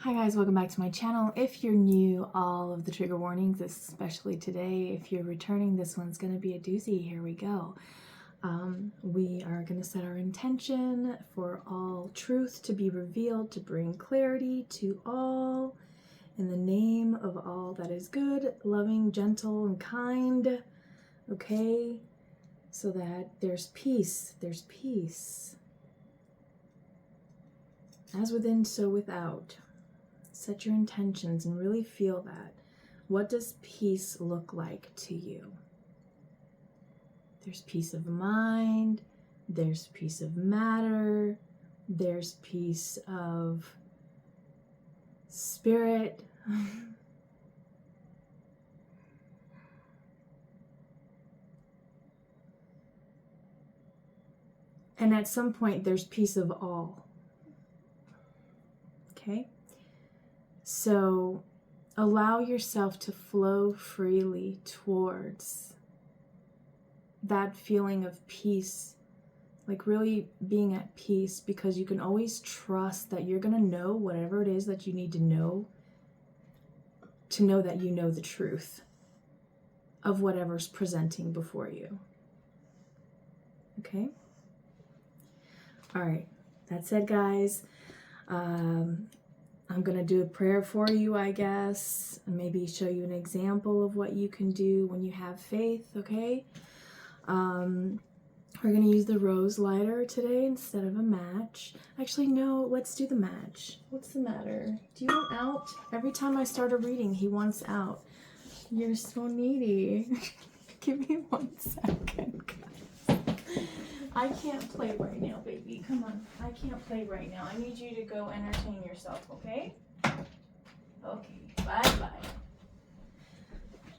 Hi guys, welcome back to my channel. If you're new, all of the trigger warnings, especially today. If you're returning, this one's going to be a doozy. Here we go. We are going to set our intention for all truth to be revealed, to bring clarity to all, in the name of all that is good, loving, gentle, and kind. Okay? So that there's peace. There's peace. As within, so without. Set your intentions and really feel that. What does peace look like to you? There's peace of mind, there's peace of matter, there's peace of spirit. And at some point, there's peace of all. Okay? So allow yourself to flow freely towards that feeling of peace, like really being at peace, because you can always trust that you're going to know whatever it is that you need to know that you know the truth of whatever's presenting before you. Okay? All right. That said, guys, I'm going to do a prayer for you, I guess, and maybe show you an example of what you can do when you have faith, okay? We're going to use the rose lighter today instead of a match. Actually, no, let's do the match. What's the matter? Do you want out? Every time I start a reading, he wants out. You're so needy. Give me 1 second, guys. I can't play right now, baby. Come on. I can't play right now. I need you to go entertain yourself, okay? Okay. Bye-bye.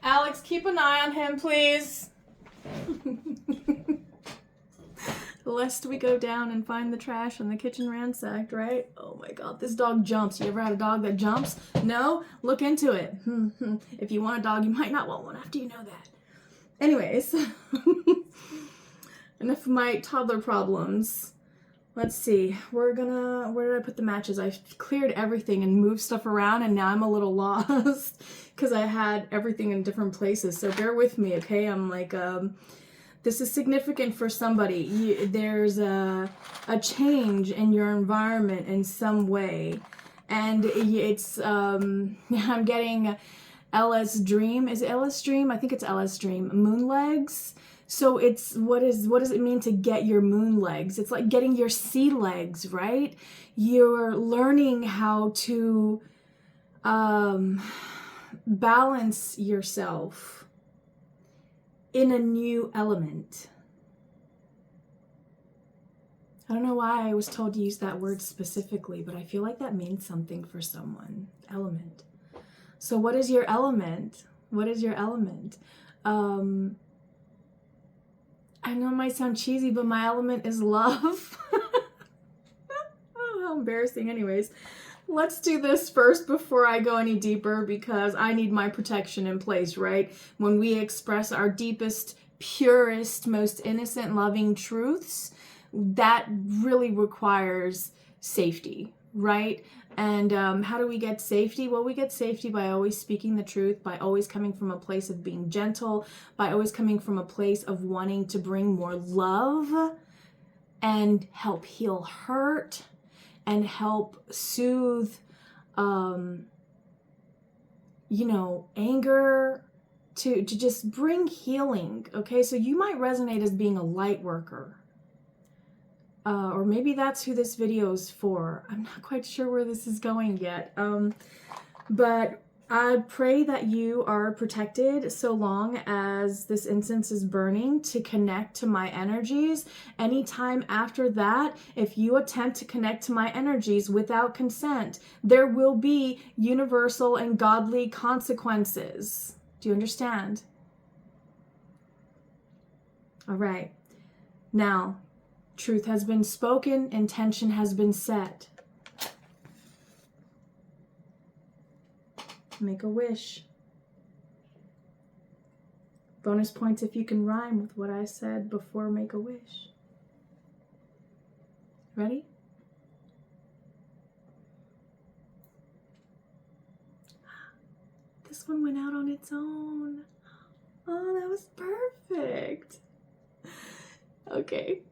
Alex, keep an eye on him, please. Lest we go down and find the trash and the kitchen ransacked, right? Oh my god, this dog jumps. You ever had a dog that jumps? No? Look into it. If you want a dog, you might not want one after you know that. Anyways. Enough of my toddler problems. Let's see. Where did I put the matches? I cleared everything and moved stuff around, and now I'm a little lost because I had everything in different places. So bear with me, okay? I'm like, this is significant for somebody. There's a change in your environment in some way. And it's, I'm getting LS Dream. Is it LS Dream? I think it's LS Dream. Moon legs. So it's, what does it mean to get your moon legs? It's like getting your sea legs, right? You're learning how to balance yourself in a new element. I don't know why I was told to use that word specifically, but I feel like that means something for someone. Element. So what is your element? What is your element? I know it might sound cheesy, but my element is love. Oh, how embarrassing. Anyways, let's do this first before I go any deeper, because I need my protection in place, right? When we express our deepest, purest, most innocent, loving truths, that really requires safety, right? And how do we get safety? Well, we get safety by always speaking the truth, by always coming from a place of being gentle, by always coming from a place of wanting to bring more love and help heal hurt and help soothe, anger, to just bring healing, okay? So you might resonate as being a light worker. Or maybe that's who this video is for. I'm not quite sure where this is going yet. But I pray that you are protected so long as this incense is burning to connect to my energies. Anytime after that, if you attempt to connect to my energies without consent, there will be universal and godly consequences. Do you understand? All right. Now, truth has been spoken, intention has been set. Make a wish. Bonus points if you can rhyme with what I said before make a wish. Ready? This one went out on its own. Oh, that was perfect. Okay.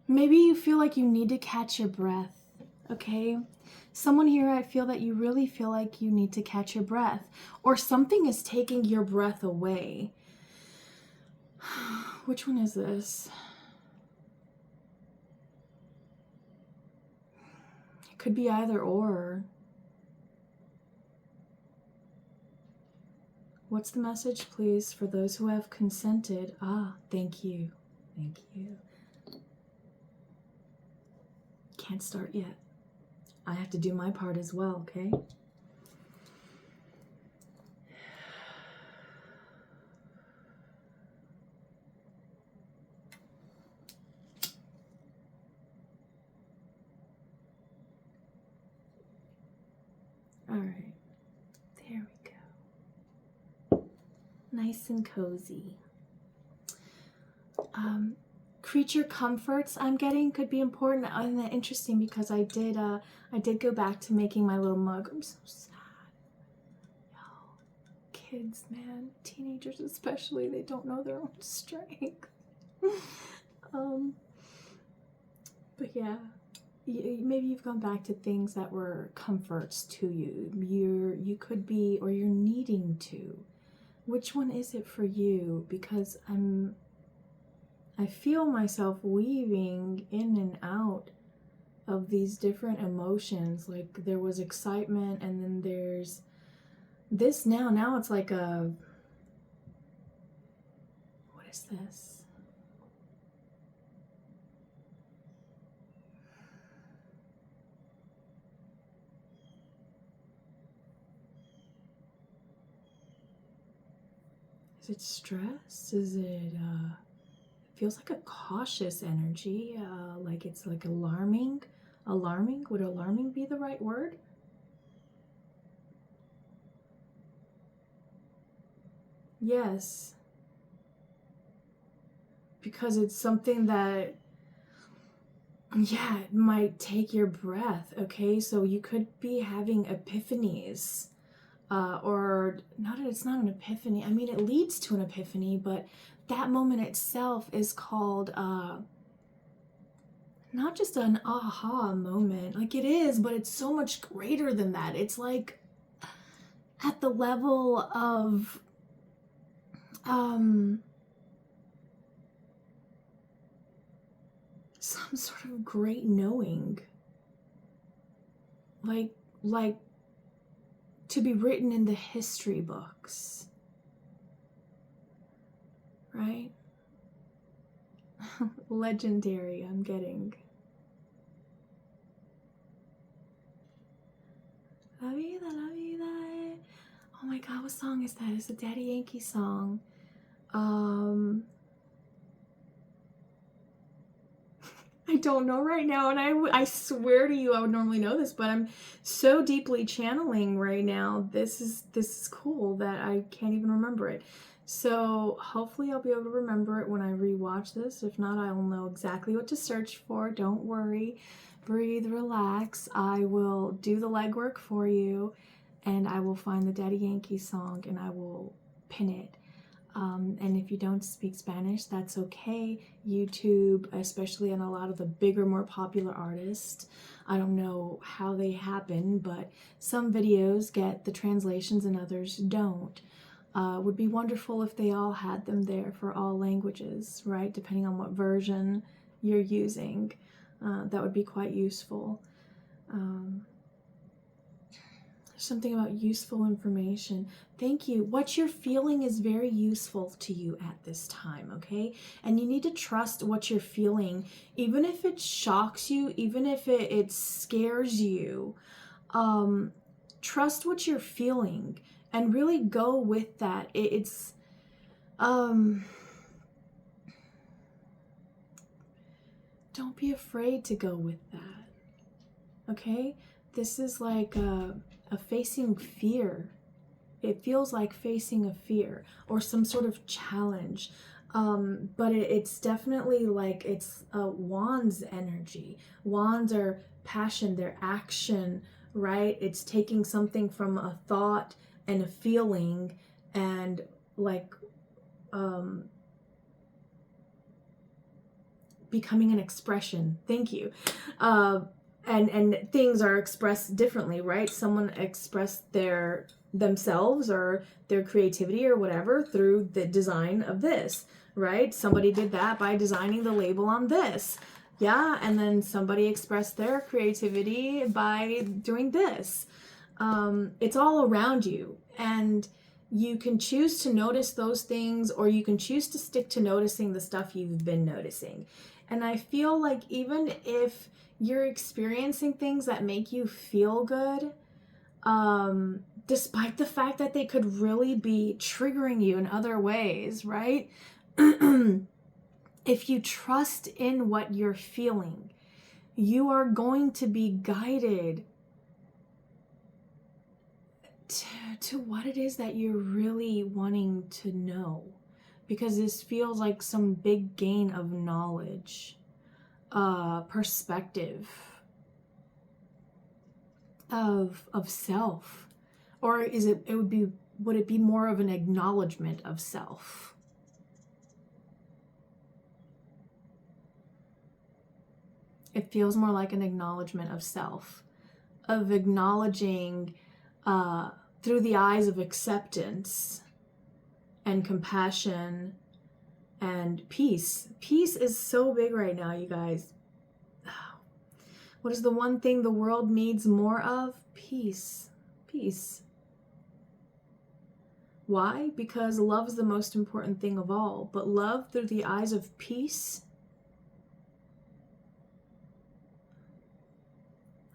Maybe you feel like you need to catch your breath, okay? Someone here, I feel that you really feel like you need to catch your breath, or something is taking your breath away. Which one is this? It could be either or. What's the message, please, for those who have consented? Ah, thank you. Thank you. Can't start yet. I have to do my part as well, okay? All right. There we go. Nice and cozy. Creature comforts I'm getting could be important and interesting because I did go back to making my little mug. I'm so sad. Yo, kids, man, teenagers especially, they don't know their own strength. But yeah, maybe you've gone back to things that were comforts to you. You could be, or you're needing to. Which one is it for you? Because I feel myself weaving in and out of these different emotions. Like there was excitement, and then there's this now. Now it's like a, what is this? Is it stress? Is it, feels like a cautious energy, like it's like alarming. Would alarming be the right word? Yes, because it's something that, yeah, it might take your breath. Okay, so you could be having epiphanies, or not. It's not an epiphany. I mean, it leads to an epiphany, but that moment itself is called not just an aha moment. Like it is, but it's so much greater than that. It's like at the level of some sort of great knowing, like to be written in the history books, right? Legendary, I'm getting. La vida, la vida. Oh my god, what song is that? It's a Daddy Yankee song. I don't know right now, and I swear to you I would normally know this, but I'm so deeply channeling right now. This is cool that I can't even remember it. So hopefully I'll be able to remember it when I rewatch this. If not, I'll know exactly what to search for. Don't worry. Breathe, relax. I will do the legwork for you, and I will find the Daddy Yankee song and I will pin it. And if you don't speak Spanish, that's okay. YouTube, especially on a lot of the bigger, more popular artists, I don't know how they happen, but some videos get the translations and others don't. Would be wonderful if they all had them there for all languages, right? Depending on what version you're using. That would be quite useful. Something about useful information. Thank you. What you're feeling is very useful to you at this time, okay? And you need to trust what you're feeling, even if it shocks you, even if it scares you. Trust what you're feeling and really go with that. Don't be afraid to go with that, okay? This is like a facing fear. It feels like facing a fear or some sort of challenge, but it's definitely like it's a Wands energy. Wands are passion, they're action, right? It's taking something from a thought and a feeling and like becoming an expression. Thank you. And things are expressed differently, right? Someone expressed themselves or their creativity or whatever through the design of this, right? Somebody did that by designing the label on this. Yeah, and then somebody expressed their creativity by doing this. It's all around you, and you can choose to notice those things, or you can choose to stick to noticing the stuff you've been noticing. And I feel like even if you're experiencing things that make you feel good, despite the fact that they could really be triggering you in other ways, right? If you trust in what you're feeling, you are going to be guided to what it is that you're really wanting to know, because this feels like some big gain of knowledge, perspective of self, or would it be more of an acknowledgement of self? It feels more like an acknowledgement of self, of acknowledging through the eyes of acceptance and compassion and peace. Peace is so big right now, you guys. What is the one thing the world needs more of? Peace. Peace. Why? Because love is the most important thing of all. But love through the eyes of peace?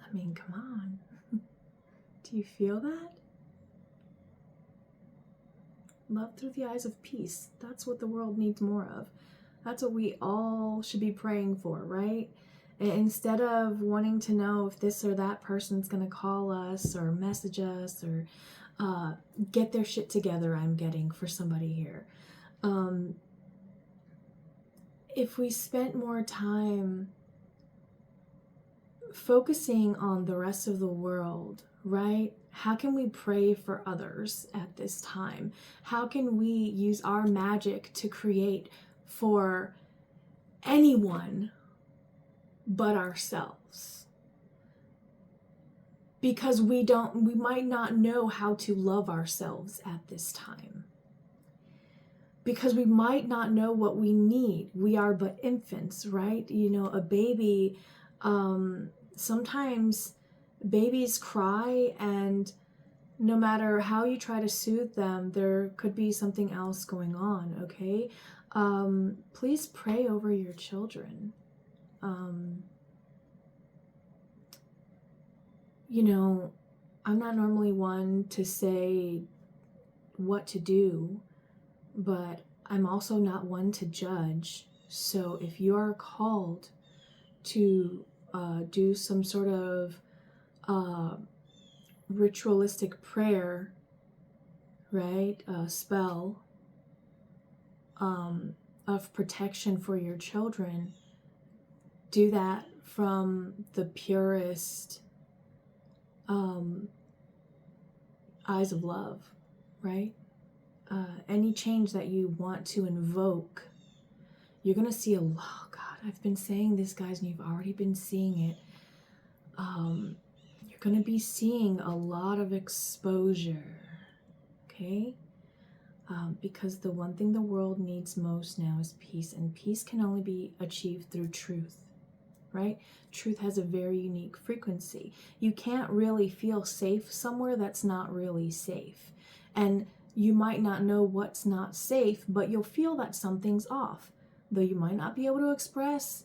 I mean, come on. Do you feel that? Love through the eyes of peace. That's what the world needs more of. That's what we all should be praying for, right? Instead of wanting to know if this or that person's going to call us or message us or get their shit together, I'm getting for somebody here. If we spent more time focusing on the rest of the world, right? How can we pray for others at this time? How can we use our magic to create for anyone but ourselves? Because we might not know how to love ourselves at this time. Because we might not know what we need. We are but infants, right? You know, a baby, sometimes babies cry, and no matter how you try to soothe them, there could be something else going on, okay? Please pray over your children. You know, I'm not normally one to say what to do, but I'm also not one to judge. So if you are called to do some sort of ritualistic prayer, right, spell of protection for your children, do that from the purest eyes of love, right? Any change that you want to invoke, you're gonna see oh God, I've been saying this, guys, and you've already been seeing it. You're gonna be seeing a lot of exposure, okay? Because the one thing the world needs most now is peace, and peace can only be achieved through truth, right? Truth has a very unique frequency. You can't really feel safe somewhere that's not really safe. And you might not know what's not safe, but you'll feel that something's off. Though you might not be able to express,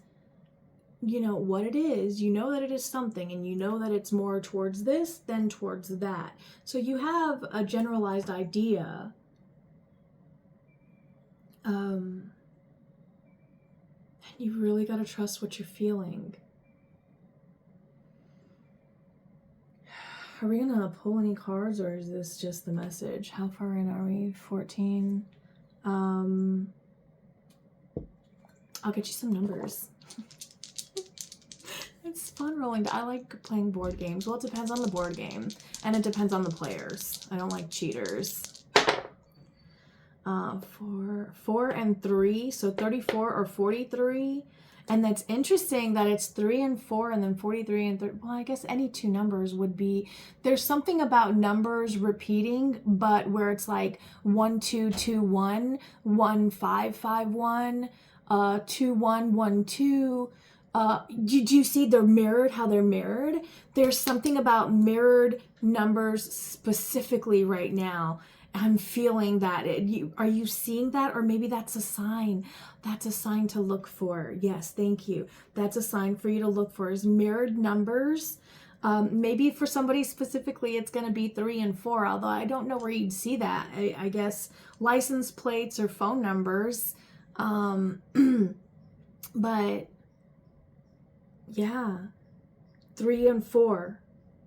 you know, what it is. You know that it is something, and you know that it's more towards this than towards that. So you have a generalized idea. And you really got to trust what you're feeling. Are we gonna pull any cards, or is this just the message? How far in are we? 14. I'll get you some numbers. It's fun rolling. I like playing board games. Well, it depends on the board game, and it depends on the players. I don't like cheaters. 4 and 3, so 34 or 43. And that's interesting that it's 3 and 4 and then 43 and 30. Well, I guess any two numbers would be, there's something about numbers repeating, but where it's like 1 2 2 1, 1 5 5 1, 2 1 1 2. Do you see they're mirrored, how they're mirrored? There's something about mirrored numbers specifically right now. I'm feeling that. Are you seeing that? Or maybe that's a sign. That's a sign to look for. Yes, thank you. That's a sign for you to look for, is mirrored numbers. Maybe for somebody specifically, it's going to be 3 and 4, although I don't know where you'd see that. I guess license plates or phone numbers. But yeah, 3 and 4.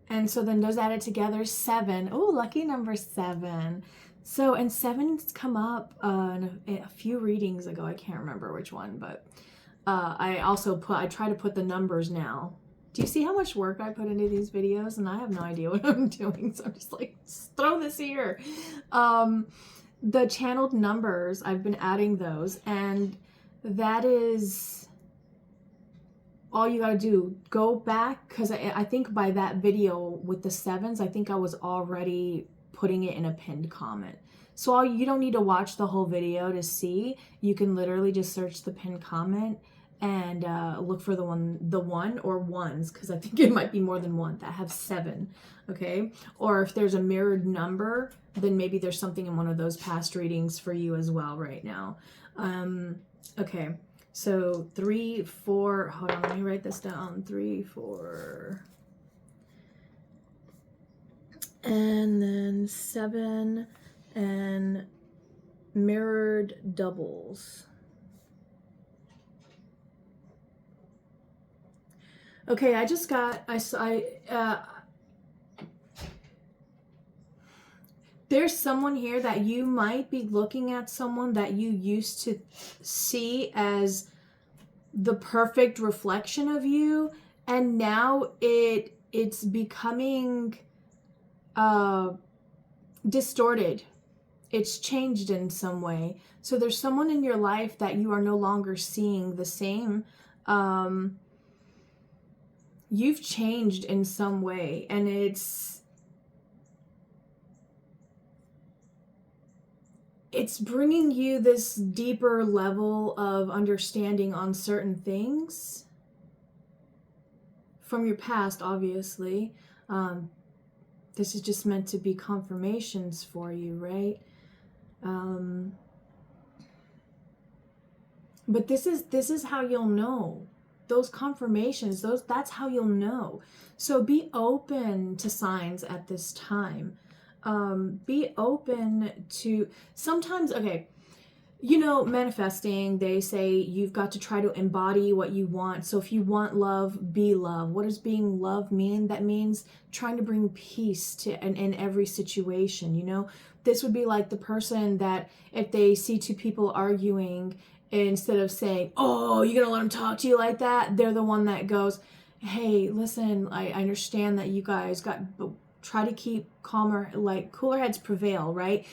And so then those added together, 7. Oh, lucky number 7. So, and 7's come up in a few readings ago. I can't remember which one, but I try to put the numbers now. Do you see how much work I put into these videos? And I have no idea what I'm doing. So I'm just like, throw this here. The channeled numbers, I've been adding those. And that is all you got to do. Go back, because I think by that video with the 7s, I think I was already putting it in a pinned comment. So you don't need to watch the whole video to see. You can literally just search the pinned comment and look for the one or ones, because I think it might be more than one that have 7. Okay, or if there's a mirrored number, then maybe there's something in one of those past readings for you as well right now. Okay. So 3, 4, hold on, let me write this down. 3, 4, and then 7, and mirrored doubles. Okay, I just got, there's someone here that you might be looking at, someone that you used to see as the perfect reflection of you, and now it's becoming distorted. It's changed in some way. So there's someone in your life that you are no longer seeing the same. You've changed in some way, and it's bringing you this deeper level of understanding on certain things from your past, obviously. This is just meant to be confirmations for you, right? But this is how you'll know. Those confirmations, that's how you'll know. So be open to signs at this time. Be open to, sometimes, okay, you know, manifesting, they say you've got to try to embody what you want. So if you want love, be love. What does being love mean? That means trying to bring peace to in every situation, you know? This would be like the person that if they see two people arguing, instead of saying, oh, you're gonna let them talk to you like that, they're the one that goes, hey, listen, I understand that you guys try to keep calmer, like cooler heads prevail, right?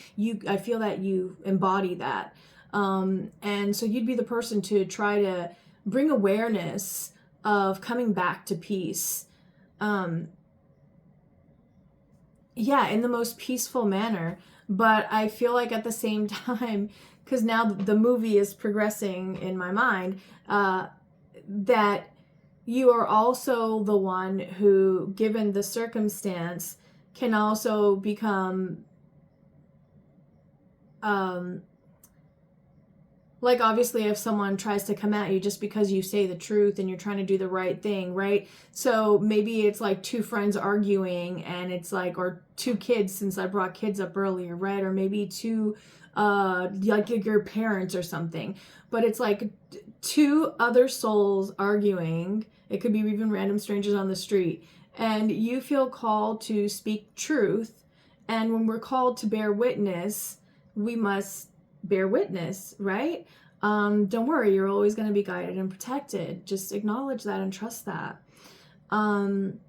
I feel that you embody that. And so you'd be the person to try to bring awareness of coming back to peace. Yeah, in the most peaceful manner. But I feel like at the same time, because now the movie is progressing in my mind, that you are also the one who, given the circumstance, can also become, like obviously if someone tries to come at you just because you say the truth and you're trying to do the right thing, right? So maybe it's like two friends arguing, and it's like, or two kids, since I brought kids up earlier, right? Or maybe two, like your parents or something. But it's like two other souls arguing. It could be even random strangers on the street. And you feel called to speak truth. And when we're called to bear witness, we must bear witness, right? Don't worry, you're always going to be guided and protected. Just acknowledge that and trust that. And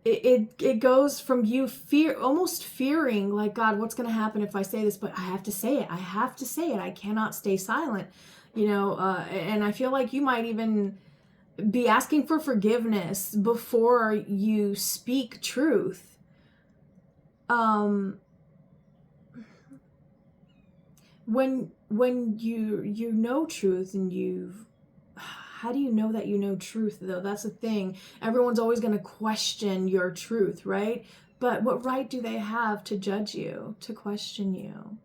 it goes from you almost fearing, like, God, what's going to happen if I say this? But I have to say it. I have to say it. I cannot stay silent, and I feel like you might even be asking for forgiveness before you speak truth. When you know truth, and how do you know that you know truth, though? That's the thing. Everyone's always going to question your truth, right? But what right do they have to judge you, to question you?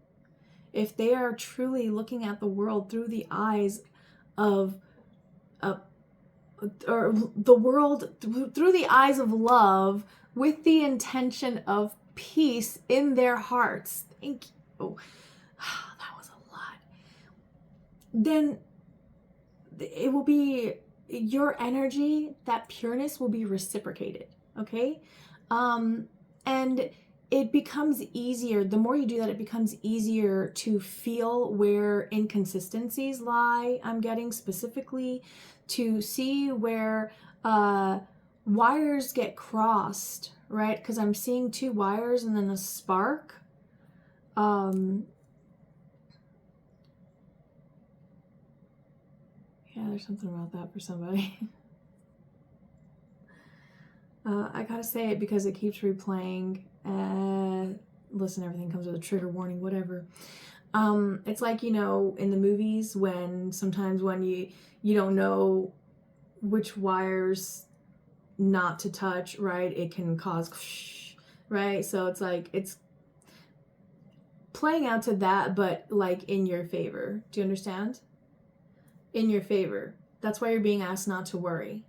If they are truly looking at the world through the eyes of or the world through the eyes of love, with the intention of peace in their hearts. Thank you. Oh, that was a lot. Then it will be your energy, that pureness will be reciprocated. Okay? And it becomes easier. The more you do that, it becomes easier to feel where inconsistencies lie. I'm getting specifically to see where wires get crossed, right? Because I'm seeing 2 wires and then a spark. Yeah, there's something about that for somebody. I gotta say it because it keeps replaying. Listen, everything comes with a trigger warning, whatever. It's like, in the movies when sometimes when you don't know which wires not to touch, right? It can cause, right? So it's like, it's playing out to that, but like in your favor. Do you understand? In your favor. That's why you're being asked not to worry.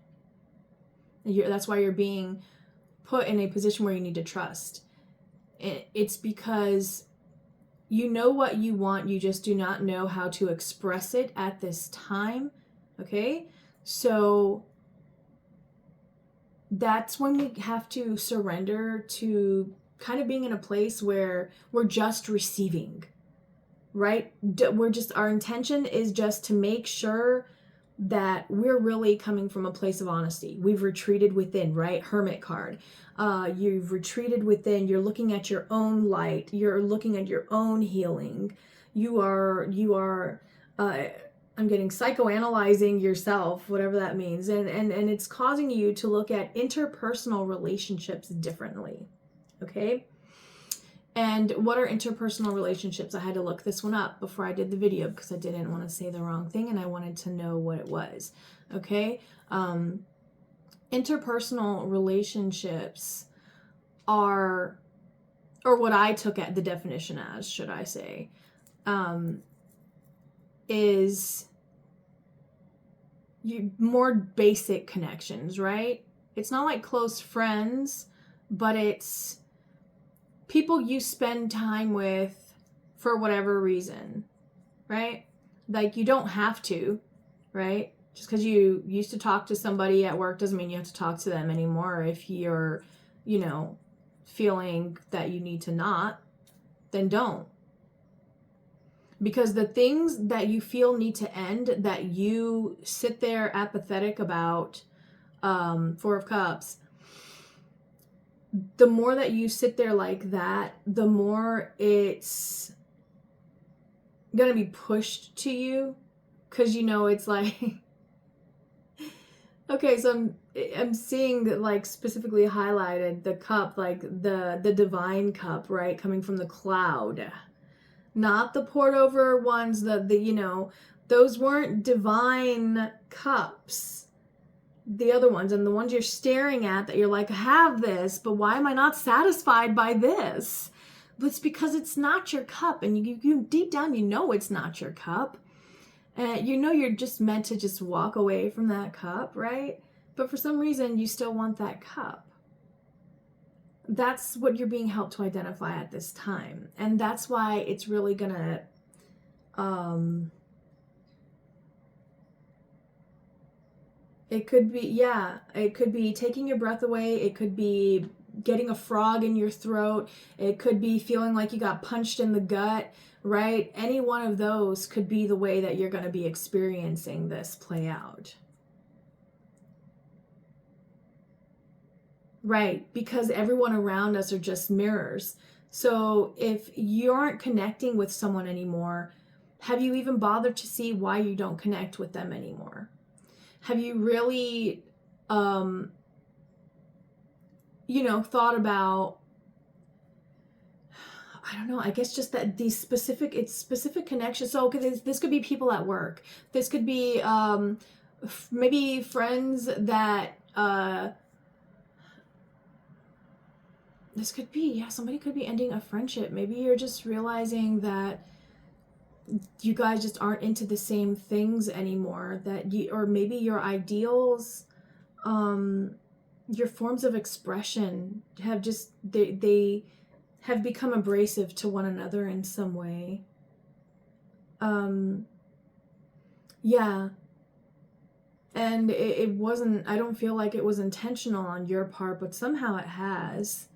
That's why you're being put in a position where you need to trust. It's because you know what you want, you just do not know how to express it at this time. Okay? So that's when we have to surrender to kind of being in a place where we're just receiving, right? Our intention is just to make sure that we're really coming from a place of honesty. We've retreated within, right? Hermit card. You've retreated within. You're looking at your own light. You're looking at your own healing. You are I'm getting psychoanalyzing yourself, whatever that means. And it's causing you to look at interpersonal relationships differently. Okay? And what are interpersonal relationships? I had to look this one up before I did the video because I didn't want to say the wrong thing and I wanted to know what it was. Okay? Interpersonal relationships are, or what I took at the definition as, should I say, is more basic connections, right? It's not like close friends, but it's people you spend time with for whatever reason, right? Like, you don't have to, right? Just because you used to talk to somebody at work doesn't mean you have to talk to them anymore. If you're, feeling that you need to not, then don't. Because the things that you feel need to end, that you sit there apathetic about, 4 of Cups, the more that you sit there like that, the more it's gonna be pushed to you, because it's like okay, so I'm seeing that, like, specifically highlighted the cup, like the divine cup, right, coming from the cloud, not the poured over ones, those weren't divine cups. The other ones, and the ones you're staring at that you're like, I have this, but why am I not satisfied by this? But it's because it's not your cup, and you deep down, it's not your cup. And you're just meant to just walk away from that cup, right? But for some reason, you still want that cup. That's what you're being helped to identify at this time. And that's why it's really gonna, it could be taking your breath away. It could be getting a frog in your throat. It could be feeling like you got punched in the gut, right? Any one of those could be the way that you're going to be experiencing this play out. Right, because everyone around us are just mirrors. So if you aren't connecting with someone anymore, have you even bothered to see why you don't connect with them anymore? Have you really, um, thought about, I don't know, I guess just that these specific connections. So okay, this could be people at work. This could be maybe friends that, this could be, yeah, somebody could be ending a friendship. Maybe you're just realizing that you guys just aren't into the same things anymore, or maybe your ideals, your forms of expression have just, they have become abrasive to one another in some way. Yeah. And it wasn't, I don't feel like it was intentional on your part, but somehow it has.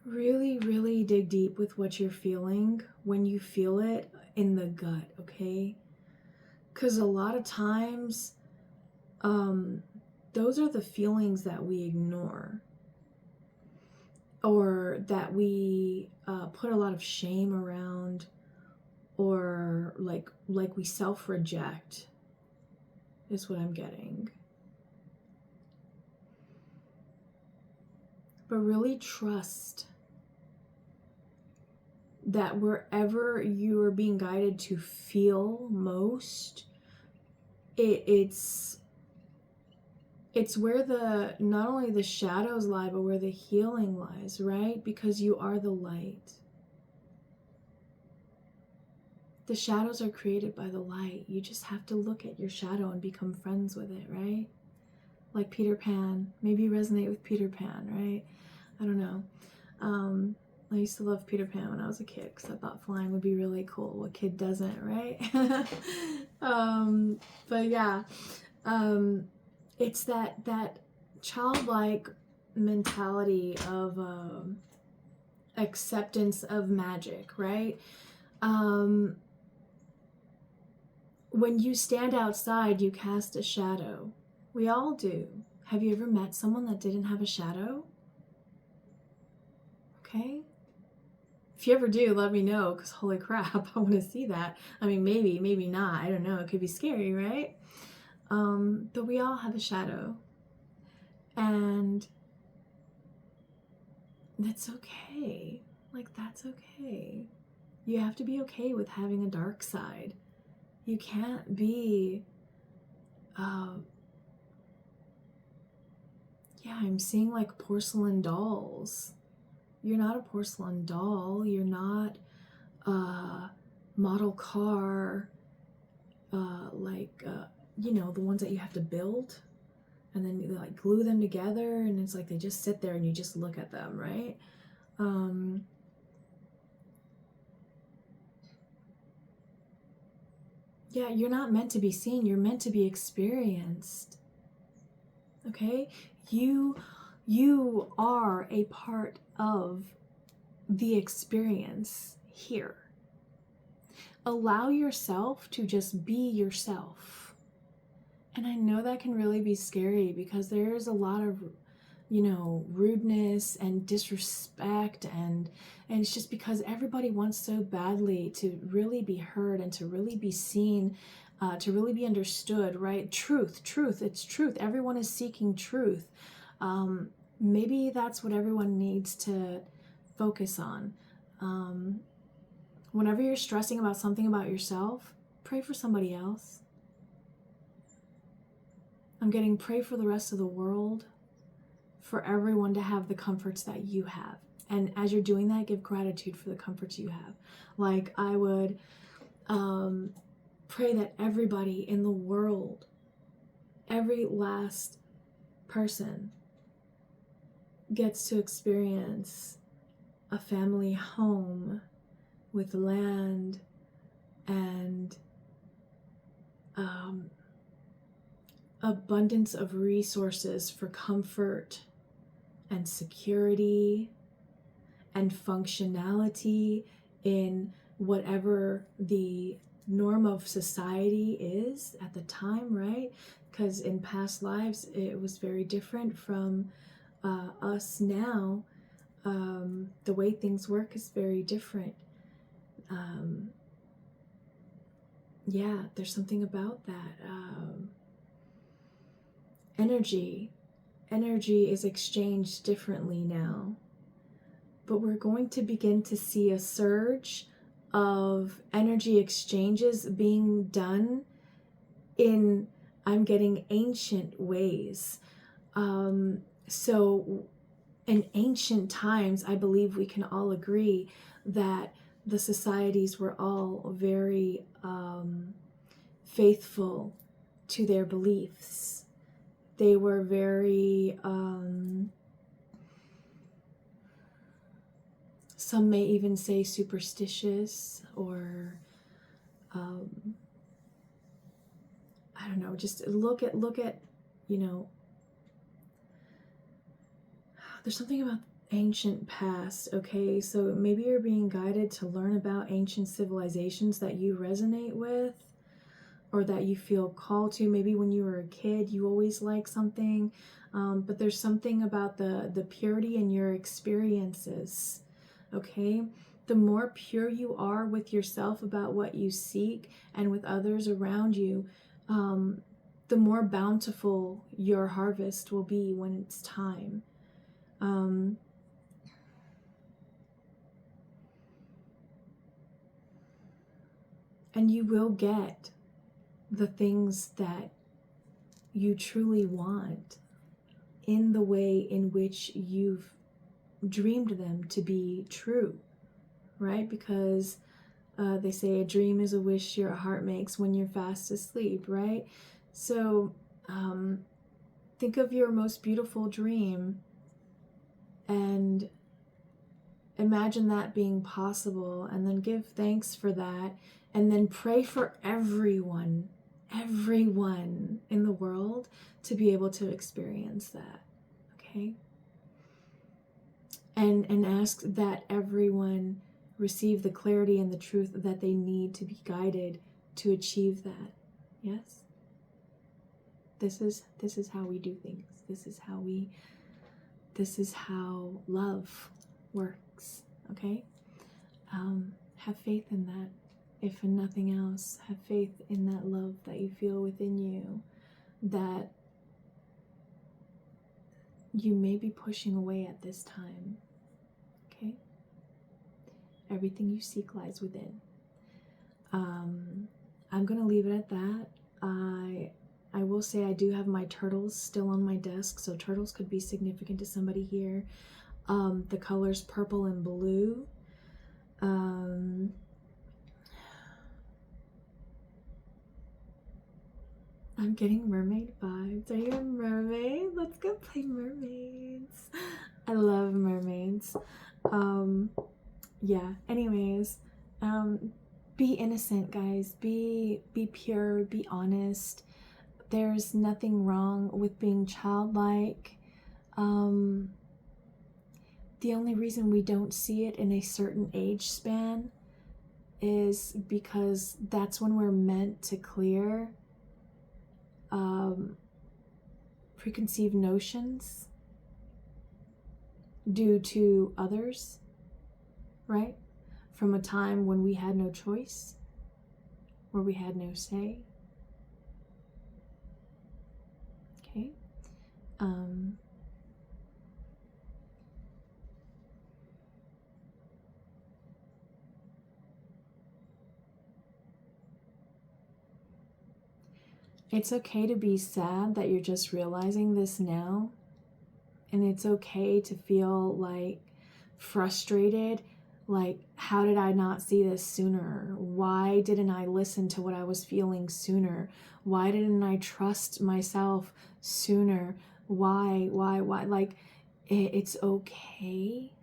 Really, really dig deep with what you're feeling when you feel it in the gut, okay? Because a lot of times, those are the feelings that we ignore, or that we put a lot of shame around, or like we self-reject, is what I'm getting. But really trust that wherever you are being guided to feel most, it's where not only the shadows lie, but where the healing lies, right? Because you are the light. The shadows are created by the light. You just have to look at your shadow and become friends with it, right? Like Peter Pan. Maybe you resonate with Peter Pan, right? I don't know. I used to love Peter Pan when I was a kid because I thought flying would be really cool. What kid doesn't, right? But yeah, it's that childlike mentality of acceptance of magic, right? When you stand outside, you cast a shadow. We all do. Have you ever met someone that didn't have a shadow? Okay. If you ever do, let me know, because holy crap, I want to see that. I mean, maybe not. I don't know. It could be scary, right? But we all have a shadow. And that's okay. Like, that's okay. You have to be okay with having a dark side. You can't be, yeah, I'm seeing like porcelain dolls. You're not a porcelain doll. You're not a model car, the ones that you have to build and then you like glue them together, and it's like they just sit there and you just look at them, right? Yeah, you're not meant to be seen. You're meant to be experienced. Okay? You are a part of the experience here. Allow yourself to just be yourself. And I know that can really be scary because there's a lot of, rudeness and disrespect, and it's just because everybody wants so badly to really be heard and to really be seen, to really be understood, right? Truth, it's truth. Everyone is seeking truth. Maybe that's what everyone needs to focus on. Whenever you're stressing about something about yourself, pray for somebody else. I'm getting pray for the rest of the world, for everyone to have the comforts that you have. And as you're doing that, give gratitude for the comforts you have. Like I would pray that everybody in the world, every last person, gets to experience a family home with land and abundance of resources for comfort and security and functionality in whatever the norm of society is at the time, right? Because in past lives it was very different from us now. The way things work is very different. Yeah, there's something about that. Energy is exchanged differently now. But we're going to begin to see a surge of energy exchanges being done in, I'm getting, ancient ways. So in ancient times, I believe we can all agree that the societies were all very faithful to their beliefs. They were very, some may even say superstitious, or I don't know, just look at, you know, there's something about ancient past, okay? So maybe you're being guided to learn about ancient civilizations that you resonate with, or that you feel called to. Maybe when you were a kid, you always liked something, but there's something about the purity in your experiences, okay? The more pure you are with yourself about what you seek and with others around you, the more bountiful your harvest will be when it's time. And you will get the things that you truly want in the way in which you've dreamed them to be true, right? Because they say a dream is a wish your heart makes when you're fast asleep, right? So think of your most beautiful dream and imagine that being possible, and then give thanks for that, and then pray for everyone in the world to be able to experience that, okay? And ask that everyone receive the clarity and the truth that they need to be guided to achieve that. Yes? This is how we do things. This is how love works, okay? Have faith in that. If in nothing else, have faith in that love that you feel within you, that you may be pushing away at this time, okay? Everything you seek lies within. I'm gonna leave it at that. I will say I do have my turtles still on my desk, so turtles could be significant to somebody here. The colors purple and blue. I'm getting mermaid vibes. Are you a mermaid? Let's go play mermaids. I love mermaids. Yeah, anyways, be innocent, guys. Be pure, be honest. There's nothing wrong with being childlike. The only reason we don't see it in a certain age span is because that's when we're meant to clear preconceived notions due to others, right? From a time when we had no choice, where we had no say. Okay? It's okay to be sad that you're just realizing this now. And it's okay to feel like frustrated, like, how did I not see this sooner? Why didn't I listen to what I was feeling sooner? Why didn't I trust myself sooner? Why? Like, it's okay.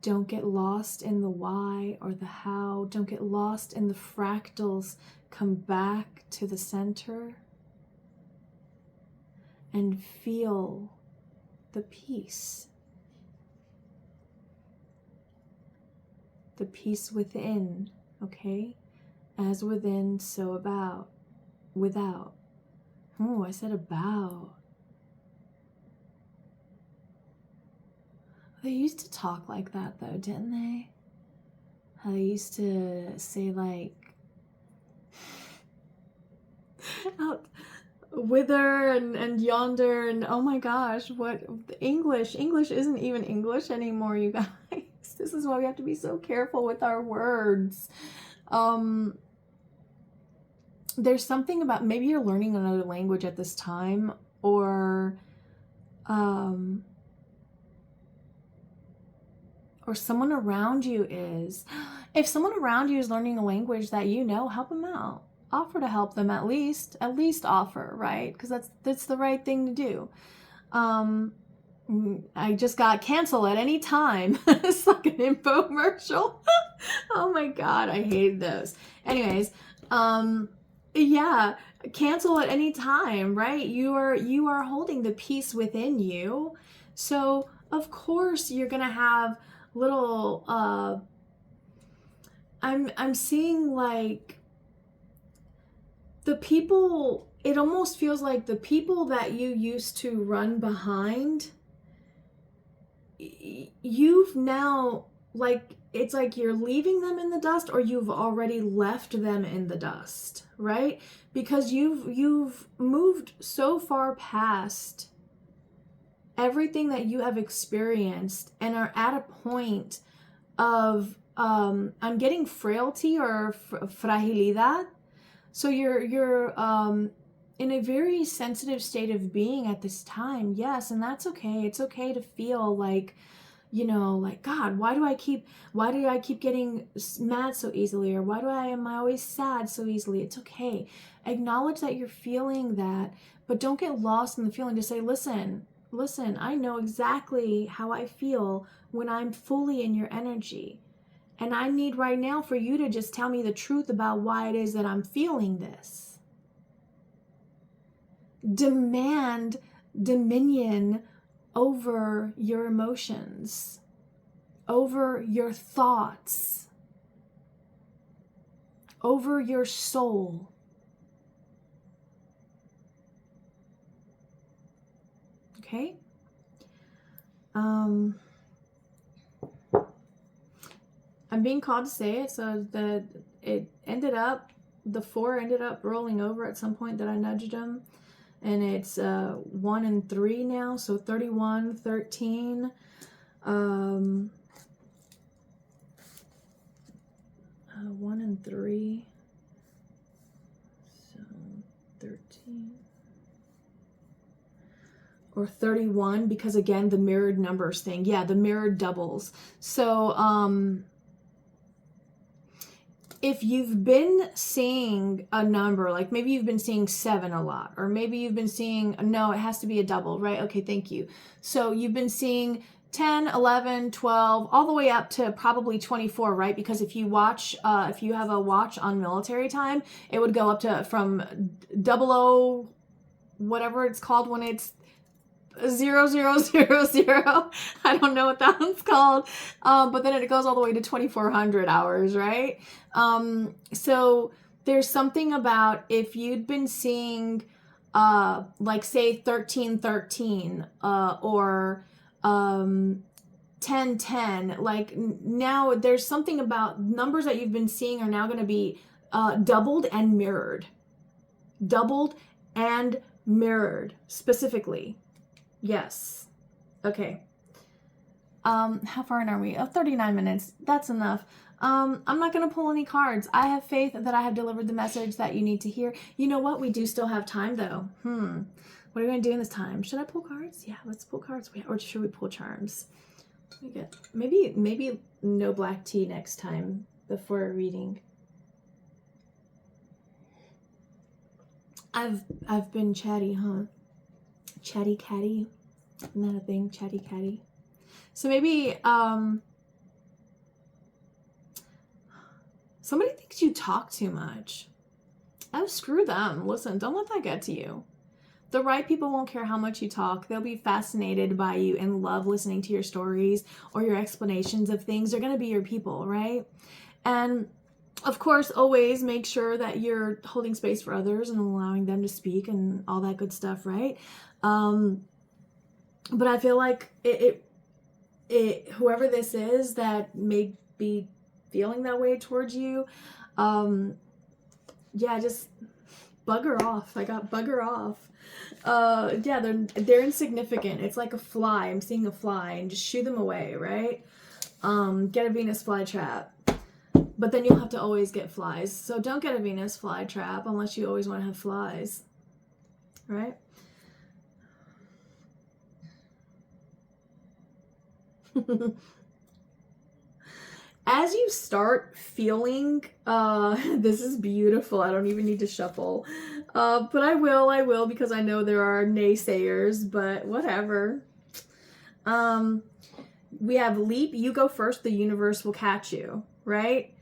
Don't get lost in the why or the how. Don't get lost in the fractals. Come back to the center and feel the peace. The peace within, okay? As within, so about, without. Oh, I said about. They used to talk like that though, didn't they? How they used to say like, out, whither and yonder, and oh my gosh, what English isn't even English anymore, you guys. This is why we have to be so careful with our words. There's something about, maybe you're learning another language at this time, or someone around you is. If someone around you is learning a language that you know, help them out. Offer to help them at least offer, right? Because that's the right thing to do. I just got cancel at any time. It's like an infomercial. Oh my God, I hate those. Anyways, yeah, cancel at any time, right? You are holding the peace within you. So of course you're gonna have little I'm seeing like the people, it almost feels like the people that you used to run behind, you've now, like, it's like you're leaving them in the dust, or you've already left them in the dust, right? Because you've moved so far past everything that you have experienced and are at a point of I'm getting frailty or fragilidad. So you're in a very sensitive state of being at this time. Yes, and that's okay. It's okay to feel like, you know, like, God, why do I keep getting mad so easily? Or why am I always sad so easily? It's okay. Acknowledge that you're feeling that, but don't get lost in the feeling. Just say, listen, I know exactly how I feel when I'm fully in your energy. And I need right now for you to just tell me the truth about why it is that I'm feeling this. Demand dominion over your emotions, over your thoughts, over your soul. Okay? I'm being called to say it, so that the 4 ended up rolling over at some point that I nudged them. And it's 1 and 3 now, so 31, 13. 1 and 3. So 13. Or 31, because again, the mirrored numbers thing. Yeah, the mirrored doubles. So, if you've been seeing a number, like maybe you've been seeing 7 a lot, or maybe you've been seeing, no, it has to be a double, right? Okay, thank you. So you've been seeing 10, 11, 12, all the way up to probably 24, right? Because if you watch, if you have a watch on military time, it would go up to from 00, whatever it's called when it's 0000. I don't know what that one's called. But then it goes all the way to 2400 hours, right? So there's something about if you'd been seeing, like say 1313, or 1010, like now there's something about numbers that you've been seeing are now going to be doubled and mirrored specifically. Yes. Okay. How far in are we? 39 minutes. That's enough. I'm not going to pull any cards. I have faith that I have delivered the message that you need to hear. You know what? We do still have time though. What are we going to do in this time? Should I pull cards? Yeah, let's pull cards. Or should we pull charms? Maybe no black tea next time before a reading. I've been chatty, huh? Chatty catty. Isn't that a thing? Chatty catty. So maybe somebody thinks you talk too much. Oh, screw them. Listen, don't let that get to you. The right people won't care how much you talk. They'll be fascinated by you and love listening to your stories or your explanations of things. They're going to be your people, right? And Of course, always make sure that you're holding space for others and allowing them to speak and all that good stuff, right? But I feel like whoever this is that may be feeling that way towards you, yeah, just bugger off. I got bugger off. Yeah, they're insignificant. It's like a fly. I'm seeing a fly, and just shoo them away, right? Get a Venus flytrap. But then you'll have to always get flies. So don't get a Venus flytrap unless you always want to have flies, right? As you start feeling, this is beautiful. I don't even need to shuffle. But I will, because I know there are naysayers, but whatever. We have leap, you go first, the universe will catch you, right?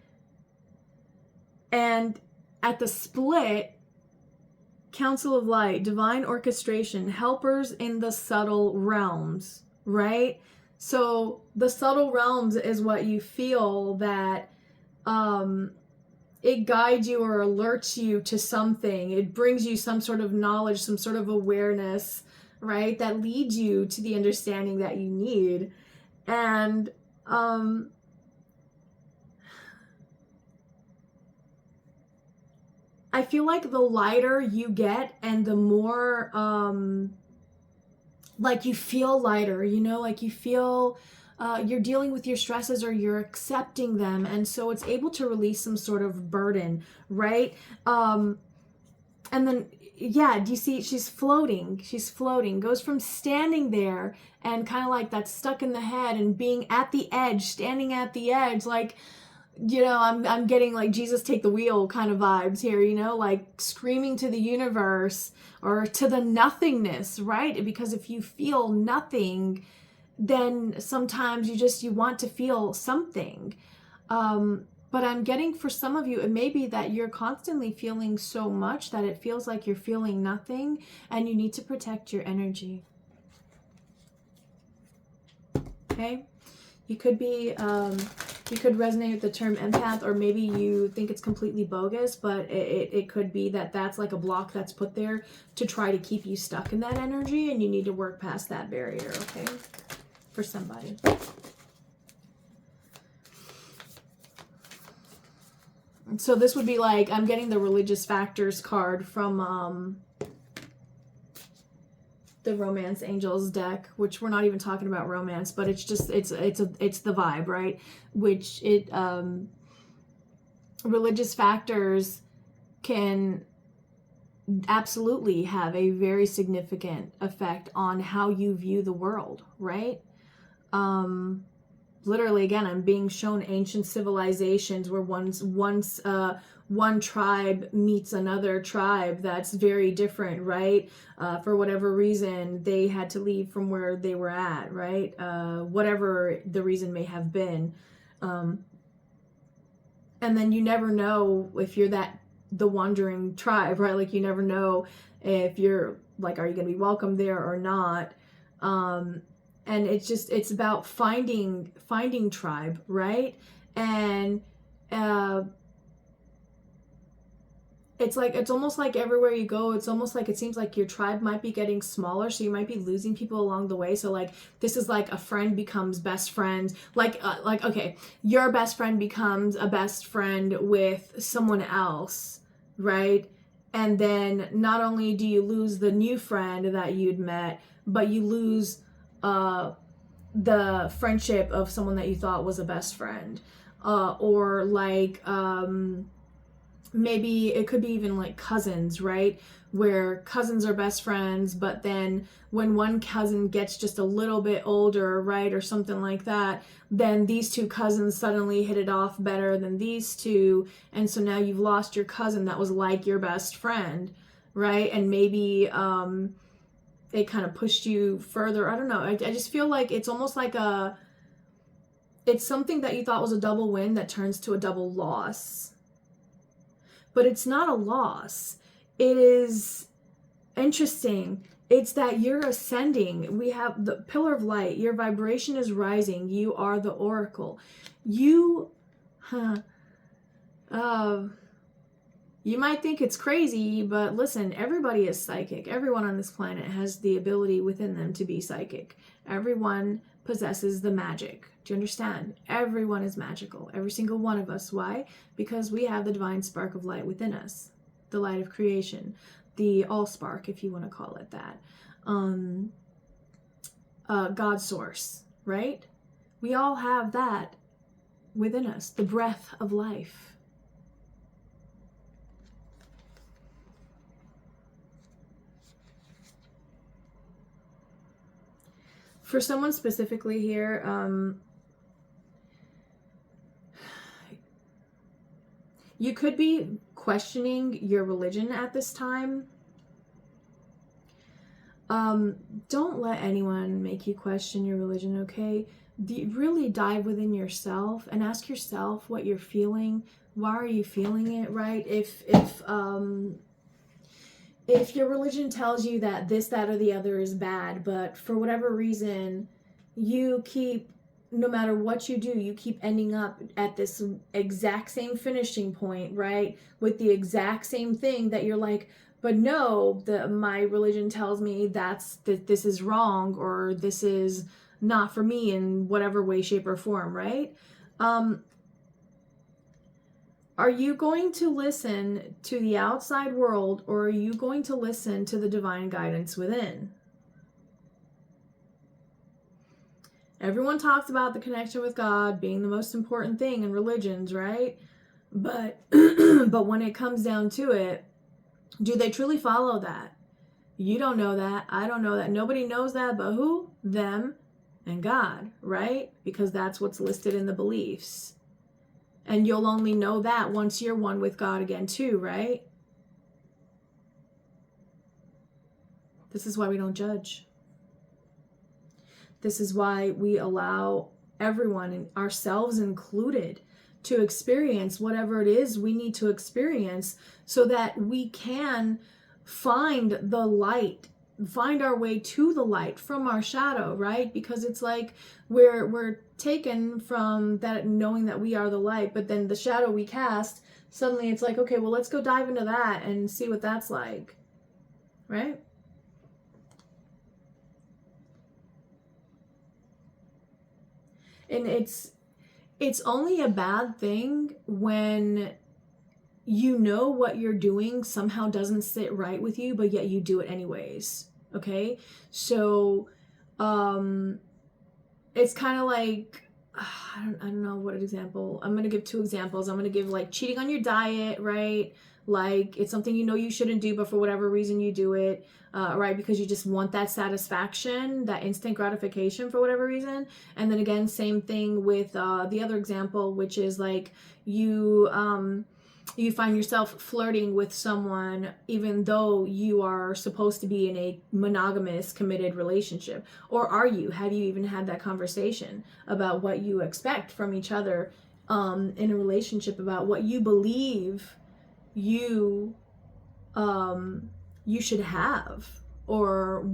And at the split, Council of Light, divine orchestration, helpers in the subtle realms, right? So the subtle realms is what you feel that it guides you or alerts you to something. It brings you some sort of knowledge, some sort of awareness, right? That leads you to the understanding that you need. And I feel like the lighter you get and the more like you feel lighter, you know, like you feel you're dealing with your stresses or you're accepting them, and so it's able to release some sort of burden, right? And then yeah, do you see she's floating, goes from standing there and kind of like that's stuck in the head and being at the edge, standing at the edge, like, you know, I'm getting like Jesus take the wheel kind of vibes here, you know, like screaming to the universe or to the nothingness, right? Because if you feel nothing, then sometimes you want to feel something. But I'm getting for some of you, it may be that you're constantly feeling so much that it feels like you're feeling nothing, and you need to protect your energy. Okay? You could be, you could resonate with the term empath, or maybe you think it's completely bogus, but it could be that that's like a block that's put there to try to keep you stuck in that energy, and you need to work past that barrier, okay? For somebody. So this would be like, I'm getting the religious factors card from the Romance Angels deck, which we're not even talking about romance, but it's just it's the vibe, right? Which it religious factors can absolutely have a very significant effect on how you view the world, right? Literally, again, I'm being shown ancient civilizations where once one tribe meets another tribe that's very different, right? For whatever reason, they had to leave from where they were at, right? Whatever the reason may have been. And then you never know if you're the wandering tribe, right? Like you never know if you're like, are you going to be welcome there or not? And it's about finding tribe, right? And it's almost like everywhere you go, it's almost like it seems like your tribe might be getting smaller, so you might be losing people along the way. So like this is like a friend becomes best friend, like okay, your best friend becomes a best friend with someone else, right? And then not only do you lose the new friend that you'd met, but you lose the friendship of someone that you thought was a best friend, or like maybe it could be even like cousins, right? Where cousins are best friends, but then when one cousin gets just a little bit older, right, or something like that, then these two cousins suddenly hit it off better than these two, and so now you've lost your cousin that was like your best friend, right? And maybe it kind of pushed you further. I don't know. I just feel like it's almost like it's something that you thought was a double win that turns to a double loss. But it's not a loss. It is interesting. It's that you're ascending. We have the pillar of light. Your vibration is rising. You are the oracle. You, You might think it's crazy, but listen, everybody is psychic. Everyone on this planet has the ability within them to be psychic. Everyone possesses the magic. Do you understand? Everyone is magical. Every single one of us. Why? Because we have the divine spark of light within us. The light of creation. The all spark, if you want to call it that. God source, right? We all have that within us. The breath of life. For someone specifically here, you could be questioning your religion at this time. Don't let anyone make you question your religion, okay? Really dive within yourself and ask yourself what you're feeling. Why are you feeling it, right? If your religion tells you that this, that, or the other is bad, but for whatever reason, you keep, no matter what you do, you keep ending up at this exact same finishing point, right? With the exact same thing that you're like, but no, my religion tells me that this is wrong, or this is not for me in whatever way, shape, or form, right? Are you going to listen to the outside world, or are you going to listen to the divine guidance within? Everyone talks about the connection with God being the most important thing in religions, right? But but when it comes down to it, do they truly follow that? You don't know that. I don't know that. Nobody knows that, but who? Them and God, right? Because that's what's listed in the beliefs. And you'll only know that once you're one with God again too, right? This is why we don't judge. This is why we allow everyone, and ourselves included, to experience whatever it is we need to experience so that we can find the light, find our way to the light from our shadow, right? Because it's like we're taken from that, knowing that we are the light, but then the shadow we cast, suddenly it's like, okay, well, let's go dive into that and see what that's like, right? And it's only a bad thing when you know what you're doing somehow doesn't sit right with you, but yet you do it anyways. Okay? So it's kind of like, I don't know what example. I'm going to give two examples. I'm going to give like cheating on your diet, right? Like it's something you know you shouldn't do, but for whatever reason you do it, right? Because you just want that satisfaction, that instant gratification for whatever reason. And then again, same thing with the other example, which is like you find yourself flirting with someone even though you are supposed to be in a monogamous, committed relationship. Or are you? Have you even had that conversation about what you expect from each other in a relationship, about what you believe you should have, or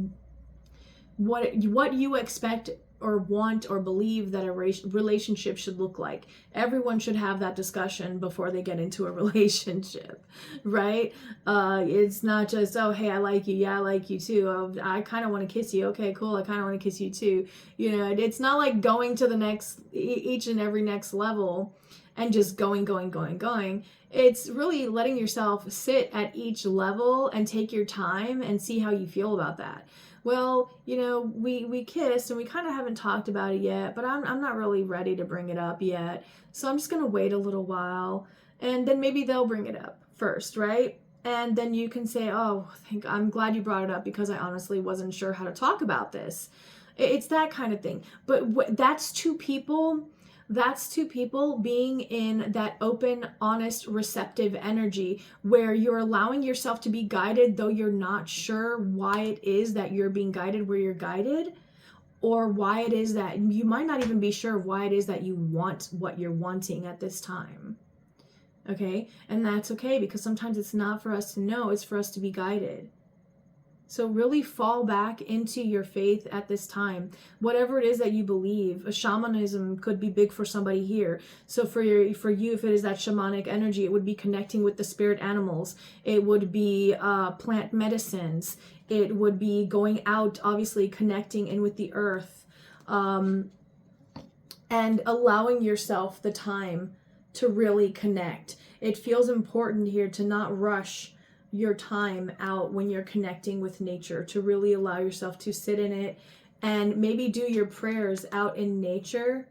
what you expect or want or believe that a relationship should look like. Everyone should have that discussion before they get into a relationship, right? It's not just, oh, hey, I like you. Yeah, I like you too. Oh, I kind of want to kiss you. Okay, cool. I kind of want to kiss you too. You know, it's not like going to the next, each and every next level and just going. It's really letting yourself sit at each level and take your time and see how you feel about that. Well, you know, we kissed and we kind of haven't talked about it yet, but I'm not really ready to bring it up yet. So I'm just going to wait a little while, and then maybe they'll bring it up first, right? And then you can say, oh, I'm glad you brought it up because I honestly wasn't sure how to talk about this. It's that kind of thing. But that's two people being in that open, honest, receptive energy where you're allowing yourself to be guided, though you're not sure why it is that you're being guided where you're guided, or why it is that you might not even be sure why it is that you want what you're wanting at this time. Okay? And that's okay, because sometimes it's not for us to know, it's for us to be guided. So really fall back into your faith at this time. Whatever it is that you believe, a shamanism could be big for somebody here. So for you, if it is that shamanic energy, it would be connecting with the spirit animals. It would be plant medicines. It would be going out, obviously connecting in with the earth, and allowing yourself the time to really connect. It feels important here to not rush your time out when you're connecting with nature, to really allow yourself to sit in it and maybe do your prayers out in nature,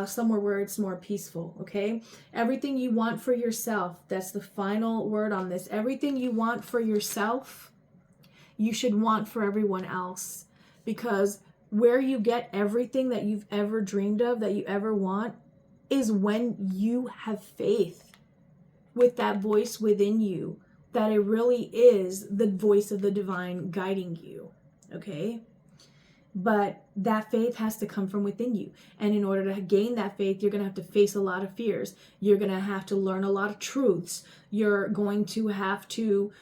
somewhere where it's more peaceful. Okay, everything you want for yourself, that's the final word on this. Everything you want for yourself, you should want for everyone else, because where you get everything that you've ever dreamed of, that you ever want, is when you have faith with that voice within you, that it really is the voice of the divine guiding you. Okay? But that faith has to come from within you. And in order to gain that faith, you're going to have to face a lot of fears. You're going to have to learn a lot of truths. You're going to have to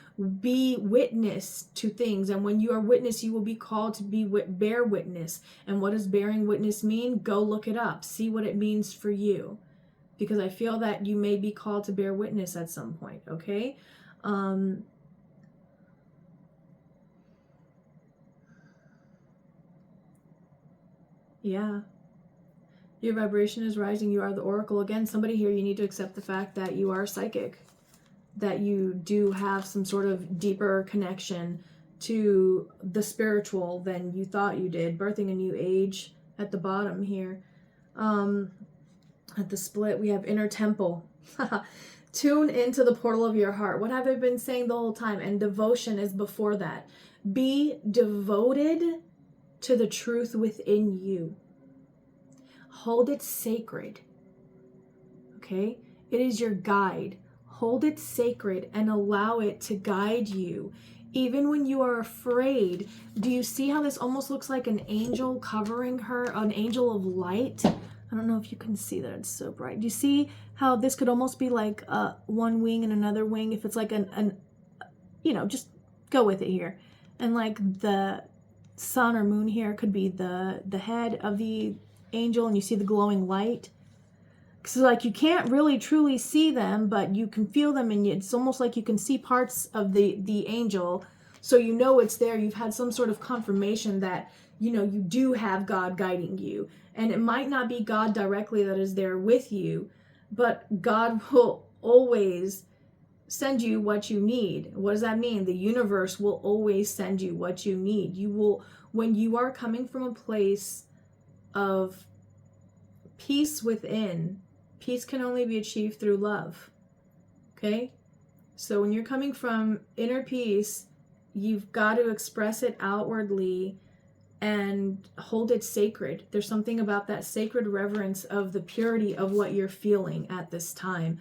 be witness to things. And when you are witness, you will be called to bear witness. And what does bearing witness mean? Go look it up. See what it means for you. Because I feel that you may be called to bear witness at some point. Okay? Yeah. Your vibration is rising. You are the oracle. Again, somebody here, you need to accept the fact that you are psychic, that you do have some sort of deeper connection to the spiritual than you thought you did. Birthing a new age at the bottom here. At the split, we have inner temple. Tune into the portal of your heart. What have I been saying the whole time? And devotion is before that. Be devoted to the truth within you. Hold it sacred. Okay? It is your guide. Hold it sacred and allow it to guide you. Even when you are afraid, do you see how this almost looks like an angel covering her, an angel of light? I don't know if you can see that, it's so bright. Do you see how this could almost be like one wing and another wing? If it's like an just go with it here. And like the sun or moon here could be the head of the angel, and you see the glowing light. So like you can't really truly see them, but you can feel them, and it's almost like you can see parts of the angel. So you know it's there. You've had some sort of confirmation that, you do have God guiding you. And it might not be God directly that is there with you, but God will always send you what you need. What does that mean? The universe will always send you what you need. You will, when you are coming from a place of peace within, peace can only be achieved through love. Okay? So when you're coming from inner peace, you've got to express it outwardly and hold it sacred. There's something about that sacred reverence of the purity of what you're feeling at this time.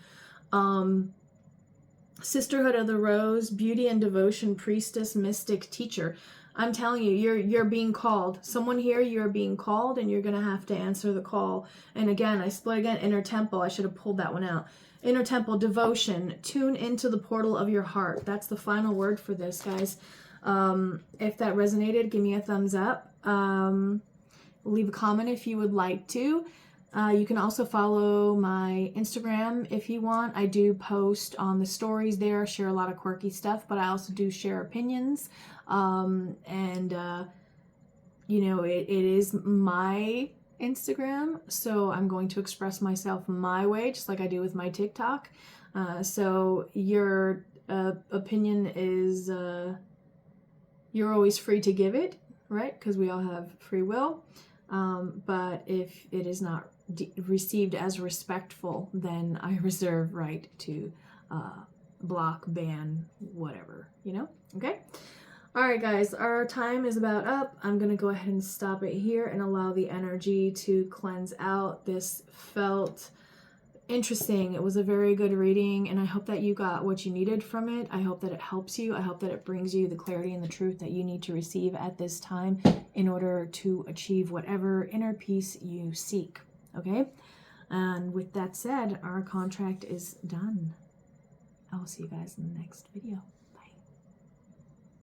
Sisterhood of the Rose, beauty and devotion, priestess, mystic, teacher. I'm telling you, you're being called. Someone here, you're being called, and you're going to have to answer the call. And again, I split again, inner temple. I should have pulled that one out. Inner temple, devotion, tune into the portal of your heart. That's the final word for this, guys. If that resonated, give me a thumbs up. Leave a comment if you would like to. You can also follow my Instagram if you want. I do post on the stories there, share a lot of quirky stuff, but I also do share opinions. It is my Instagram, so I'm going to express myself my way, just like I do with my TikTok. So your opinion is, you're always free to give it, right? Because we all have free will. But if it is not received as respectful, then I reserve right to block, ban, whatever, Okay? All right, guys, our time is about up. I'm going to go ahead and stop it here and allow the energy to cleanse out. This felt interesting. It was a very good reading, and I hope that you got what you needed from it. I hope that it helps you. I hope that it brings you the clarity and the truth that you need to receive at this time in order to achieve whatever inner peace you seek. Okay? And with that said, our contract is done. I will see you guys in the next video.